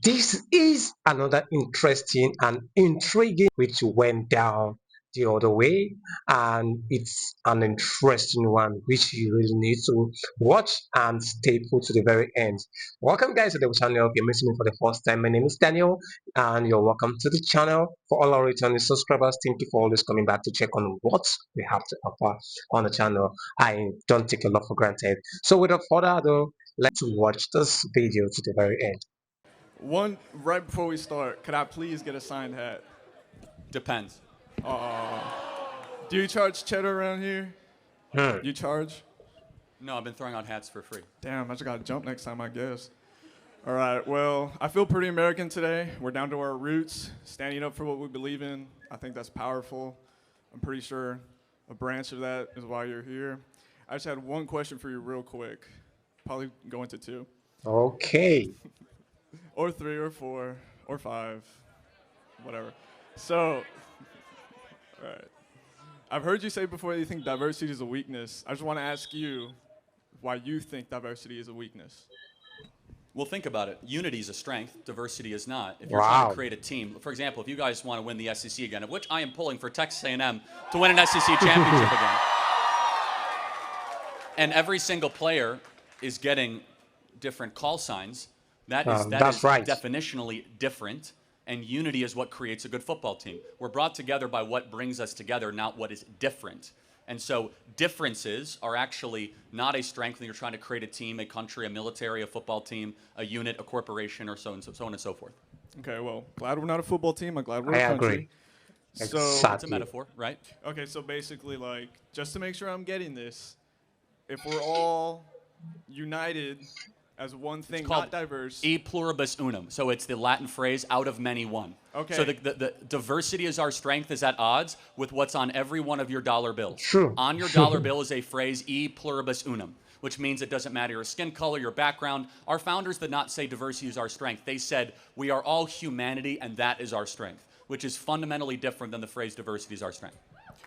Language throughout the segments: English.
This is another interesting and intriguing which went down the other way, and it's an interesting one which you really need to watch and stay put to the very end. Welcome, guys, to the channel. If you're missing me for the first time, my name is Daniel, and you're welcome to the channel. For all our returning subscribers, thank you for always coming back to check on what we have to offer on the channel. I don't take a lot for granted. So, without further ado, let's watch this video to the very end. One, right before we start, could I please get a signed hat? Depends. Do you charge cheddar around here? You charge? No, I've been throwing out hats for free. Damn, I just gotta jump next time, I guess. All right, well, I feel pretty American today. We're down to our roots, standing up for what we believe in. I think that's powerful. I'm pretty sure a branch of that is why you're here. I just had one question for you real quick. Probably go into two. Okay. Or three, or four, or five, whatever. So, all right. I've heard you say before that you think diversity is a weakness. I just want to ask you why you think diversity is a weakness. Well, think about it. Unity is a strength. Diversity is not. If you're Wow. trying to create a team, for example, if you guys want to win the SEC again, of which I am pulling for Texas A&M to win an SEC championship again, and every single player is getting different call signs, that's right. definitionally different. And unity is what creates a good football team. We're brought together by what brings us together, not what is different. And so differences are actually not a strength when you're trying to create a team, a country, a military, a football team, a unit, a corporation, or so on and so forth. Okay, well, glad we're not a football team. I'm glad we're I a country. agree. So, Exactly. It's a metaphor, right? okay, so basically, like, just to make sure I'm getting this, if we're all united as one thing, It's called not diverse. E pluribus unum. So it's the Latin phrase, out of many one. Okay. So the diversity is our strength is at odds with what's on every one of your dollar bills. True. On your dollar bill is a phrase, E pluribus unum, which means it doesn't matter your skin color, your background. Our founders did not say diversity is our strength. They said we are all humanity and that is our strength, which is fundamentally different than the phrase diversity is our strength.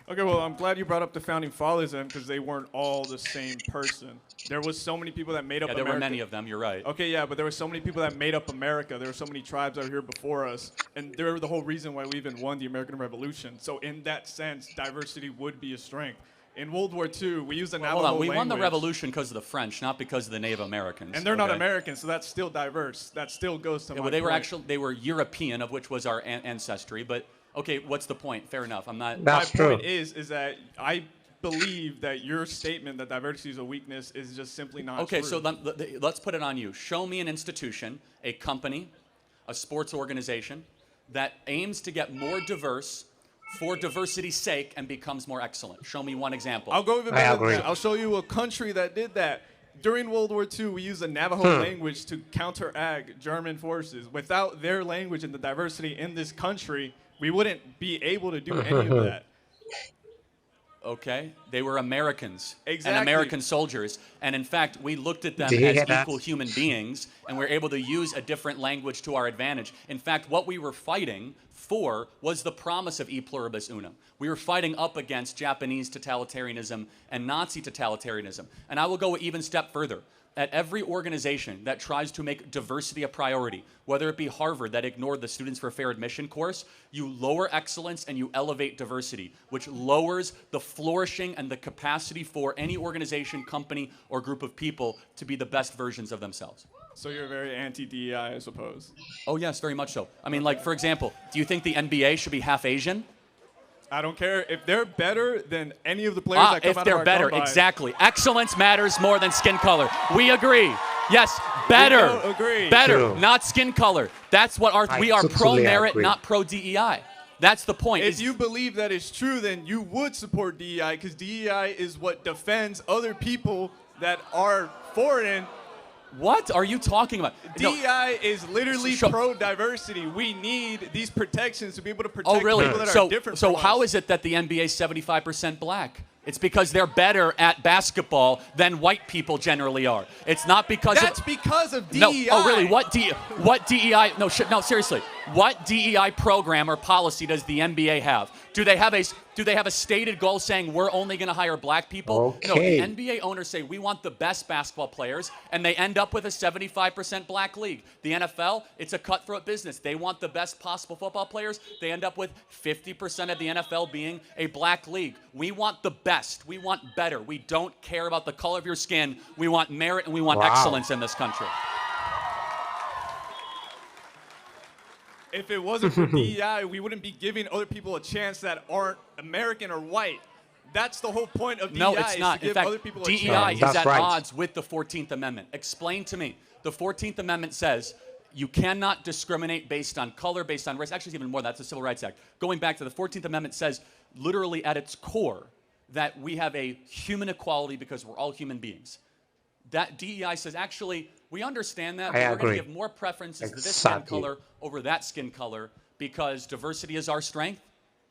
Okay, well, I'm glad you brought up the founding fathers then, because they weren't all the same person. There was so many people that made up Yeah, there America. were many of them, you're right. Okay, yeah, but there were so many people that made up America. There were so many tribes out here before us, and they were the whole reason why we even won the American Revolution. So in that sense, diversity would be a strength. In World War II, we used the Navajo Hold on, we language. won the revolution because of the French, not because of the Native Americans. And they're not okay? Americans, so that's still diverse. That still goes to Yeah, my well, they were point. they were European, of which was our ancestry. But okay, what's the point? Fair enough. I'm not. That's My true. point is that I believe that your statement that diversity is a weakness is just simply not Okay, true. so let's put it on you. Show me an institution, a company, a sports organization that aims to get more diverse for diversity's sake and becomes more excellent. Show me one example. I'll go even I better than agree. that. I'll show you a country that did that. During World War II, we used the Navajo language to counteract German forces. Without their language and the diversity in this country, we wouldn't be able to do any of that. Okay, they were Americans Exactly. and American soldiers, and in fact, we looked at them Did you as hear that? equal human beings, and we were able to use a different language to our advantage. In fact, what we were fighting for was the promise of E pluribus unum. We were fighting up against Japanese totalitarianism and Nazi totalitarianism, and I will go even step further. At every organization that tries to make diversity a priority, whether it be Harvard that ignored the Students for Fair Admission course, you lower excellence and you elevate diversity, which lowers the flourishing and the capacity for any organization, company, or group of people to be the best versions of themselves. So you're very anti-DEI, I suppose. Oh yes, very much so. I mean, like, for example, do you think the NBA should be half Asian? I don't care. If they're better than any of the players that come If out of they're our better, combine, exactly. Excellence matters more than skin color. We agree. Yes, better. don't agree. Better, True. not skin color. That's what we are totally pro-merit, agree. not pro-DEI. That's the point. If you believe that is true, then you would support DEI, because DEI is what defends other people that are foreign. What are you talking about? No. DEI is literally So- pro-diversity. We need these protections to be able to protect Oh, really? people that So, are different so from how us. is it that the NBA is 75% black? It's because they're better at basketball than white people generally are. It's not because That's of... because of No. DEI. Oh, really? What DEI? No, seriously. What DEI program or policy does the NBA have? Do they have a stated goal saying we're only going to hire black people? No, the Okay. NBA owners say we want the best basketball players, and they end up with a 75% black league. The NFL, it's a cutthroat business. They want the best possible football players. They end up with 50% of the NFL being a black league. We want the best. We want better. We don't care about the color of your skin. We want merit and we want Wow. excellence in this country. If it wasn't for DEI, we wouldn't be giving other people a chance that aren't American or white. That's the whole point of DEI. No, it's is not. To In give fact, other people a DEI chance. is That's at right. odds with the 14th Amendment. Explain to me. The 14th Amendment says you cannot discriminate based on color, based on race. Actually, it's even more. That's the Civil Rights Act. Going back to the 14th Amendment says literally at its core that we have a human equality because we're all human beings. That DEI says, actually, we understand that, but I we're going agree. to give more preferences to this skin Exactly. color over that skin color because diversity is our strength.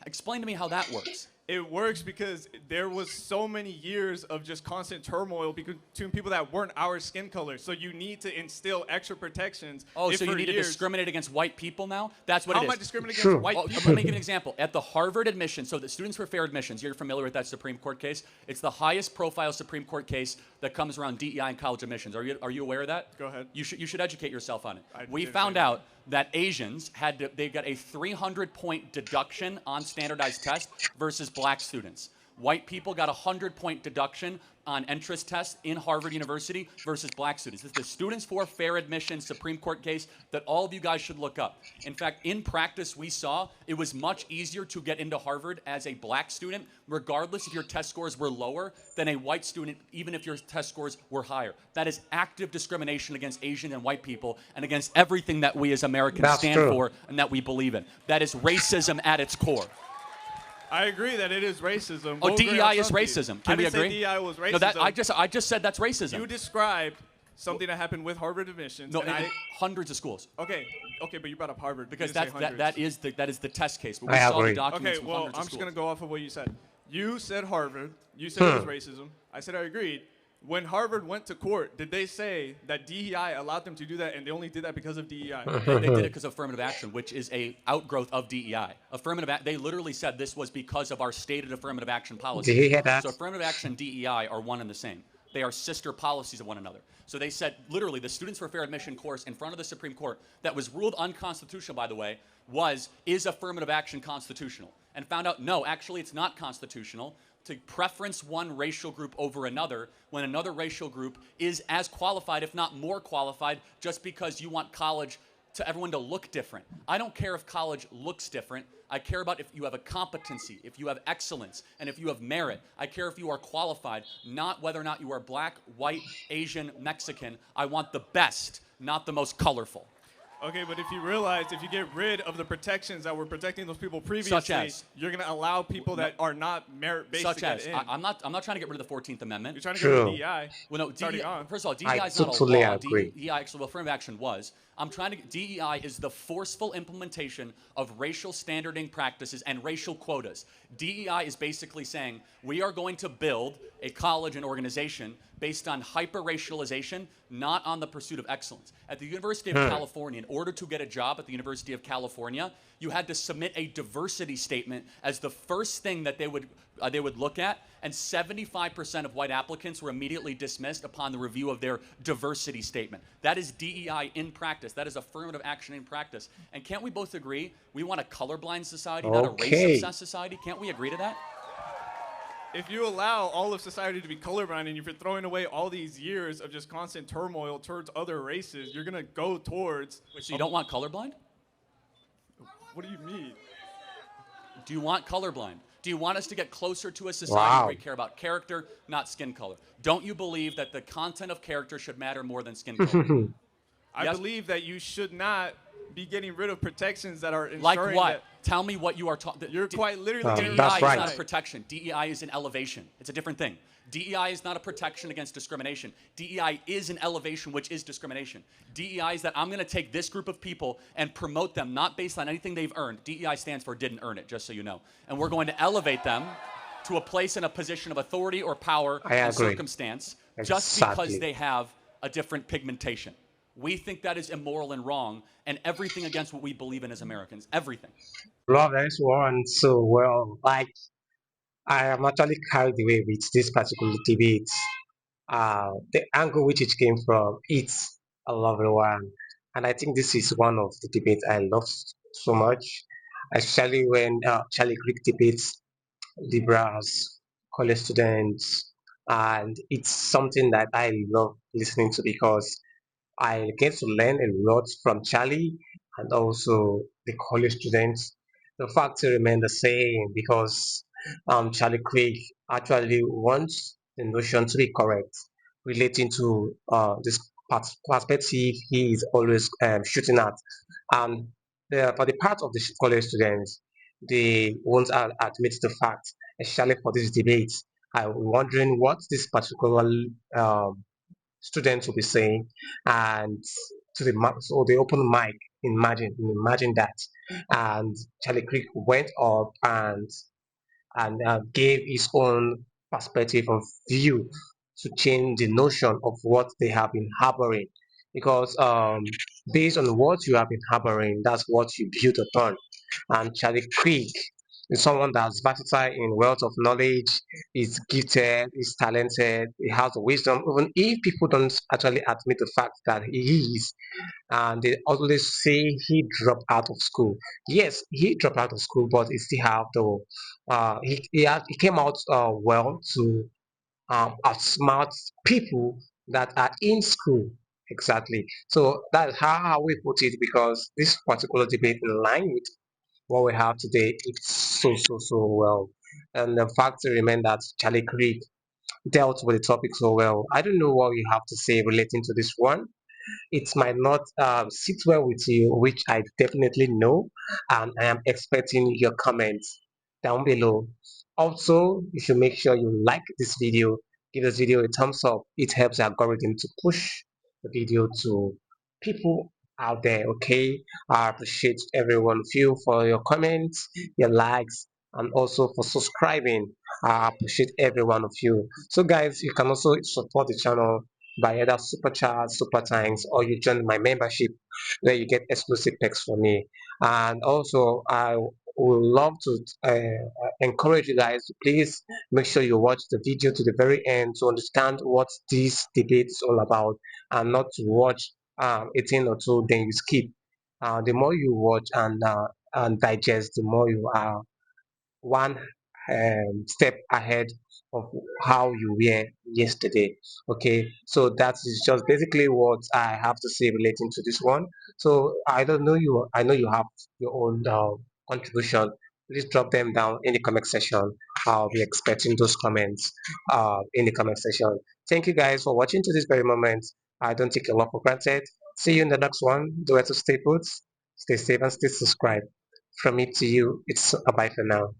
Explain to me how that works. It works because there was so many years of just constant turmoil between people that weren't our skin color. So you need to instill extra protections. Oh, if so you for need to years- discriminate against white people now? That's what How it am I is. discriminating True. against white Oh, people? let me give you an example. At the Harvard admission, so the Students for Fair Admissions, you're familiar with that Supreme Court case? It's the highest profile Supreme Court case that comes around DEI and college admissions. Are you aware of that? Go ahead. You should educate yourself on it. We didn't found know out that Asians they got a 300-point deduction on standardized tests versus black students. White people got a 100-point deduction on entrance tests in Harvard University versus black students. This is the Students for Fair Admission Supreme Court case that all of you guys should look up. In fact, in practice, we saw it was much easier to get into Harvard as a black student, regardless if your test scores were lower than a white student, even if your test scores were higher. That is active discrimination against Asian and white people and against everything that we as Americans That's stand true. for and that we believe in. That is racism at its core. I agree that it is racism. Oh, We'll agree DEI on is something. racism. I Can we didn't agree? say DEI was racism. No, I just said that's racism. You described something that happened with Harvard admissions. No, and in hundreds of schools. okay, but you brought up Harvard. You Because didn't say that hundreds. is the test case. But we I saw the agree. documents Okay, from well, hundreds I'm of just schools. going to go off of what you said. You said Harvard. You said it was racism. I said I agreed. When Harvard went to court, did they say that DEI allowed them to do that and they only did that because of DEI? They did it because of affirmative action, which is a outgrowth of DEI. They literally said this was because of our stated affirmative action policy. Did you hear that? So affirmative action and DEI are one and the same. They are sister policies of one another. So they said, literally, the Students for Fair Admission course in front of the Supreme Court that was ruled unconstitutional, by the way, is affirmative action constitutional? And found out, no, actually it's not constitutional to preference one racial group over another when another racial group is as qualified, if not more qualified, just because you want college to everyone to look different. I don't care if college looks different. I care about if you have a competency, if you have excellence, and if you have merit. I care if you are qualified, not whether or not you are black, white, Asian, Mexican. I want the best, not the most colorful. Okay, but if you realize, if you get rid of the protections that were protecting those people previously, Such as? you're going to allow people that are not merit-based Such to get as, in. I'm not trying to get rid of the 14th Amendment. You're trying to get rid of True. DEI. Well, no, starting on. first of all, I DEI is not a totally law. agree. DEI, actually, well, affirmative action was. DEI is the forceful implementation of racial standarding practices and racial quotas. DEI is basically saying we are going to build a college and organization based on hyper-racialization, not on the pursuit of excellence. At the University of California, in order to get a job at the University of California, you had to submit a diversity statement as the first thing that they would look at, and 75% of white applicants were immediately dismissed upon the review of their diversity statement. That is DEI in practice. That is affirmative action in practice. And can't we both agree we want a colorblind society, not a Okay. race-obsessed society? Can't we agree to that? If you allow all of society to be colorblind and if you're throwing away all these years of just constant turmoil towards other races, you're going to go towards... So you don't want colorblind? What do you mean? Do you want colorblind? Do you want us to get closer to a society Wow. where we care about character, not skin color? Don't you believe that the content of character should matter more than skin color? I Yes. believe that you should not be getting rid of protections that are ensuring Like what? that Tell me what you are talking. you're quite literally getting that's DEI right. is not a protection. DEI is an elevation. It's a different thing. DEI is not a protection against discrimination. DEI is an elevation, which is discrimination. DEI is that I'm going to take this group of people and promote them, not based on anything they've earned. DEI stands for didn't earn it, just so you know. And we're going to elevate them to a place in a position of authority or power I and agree. circumstance just because Exactly. they have a different pigmentation. We think that is immoral and wrong, and everything against what we believe in as Americans. Everything. Love this one so well. Like I am actually carried away with this particular debate. The angle which it came from, it's a lovely one. And I think this is one of the debates I love so much, especially when Charlie Kirk debates liberals, college students, and it's something that I love listening to because I get to learn a lot from Charlie and also the college students. The facts remain the same because Charlie Craig actually wants the notion to be correct relating to this perspective he is always shooting at. And for the part of the college students, they won't admit the fact, especially for this debate. I'm wondering what this particular um, students will be saying, and to the so the open mic. Imagine that, and Charlie Creek went up and gave his own perspective of view to change the notion of what they have been harboring. Because based on what you have been harboring, that's what you build upon. And Charlie Creek is someone that's versatile in wealth of knowledge, is gifted, is talented, he has wisdom, even if people don't actually admit the fact that he is. And they always say he dropped out of school. Yes, he dropped out of school, but he still have the he came out well to outsmart people that are in school. Exactly. So that's how we put it because this particular debate in line with what we have today, it's so well. And the fact remains that Charlie Creek dealt with the topic so well. I don't know what you have to say relating to this one. It might not sit well with you, which I definitely know, and I am expecting your comments down below. Also, you should make sure you like this video, give this video a thumbs up. It helps the algorithm to push the video to people out there. Okay, I appreciate every one of you for your comments, your likes, and also for subscribing. I appreciate every one of you. So, guys, you can also support the channel by either super chat, super thanks, or you join my membership where you get exclusive perks from me. And also, I would love to encourage you guys to please make sure you watch the video to the very end to understand what this debate is all about, and not to watch 18 or two then you skip. The more you watch and digest, the more you are one step ahead of how you were yesterday. Okay, so that is just basically what I have to say relating to this one. So I don't know you. I know you have your own contribution. Please drop them down in the comment section. I'll be expecting those comments in the comment section. Thank you guys for watching to this very moment. I don't take a lot for granted. See you in the next one. Do it to stay put, stay safe, and stay subscribed. From me to you, it's a bye for now.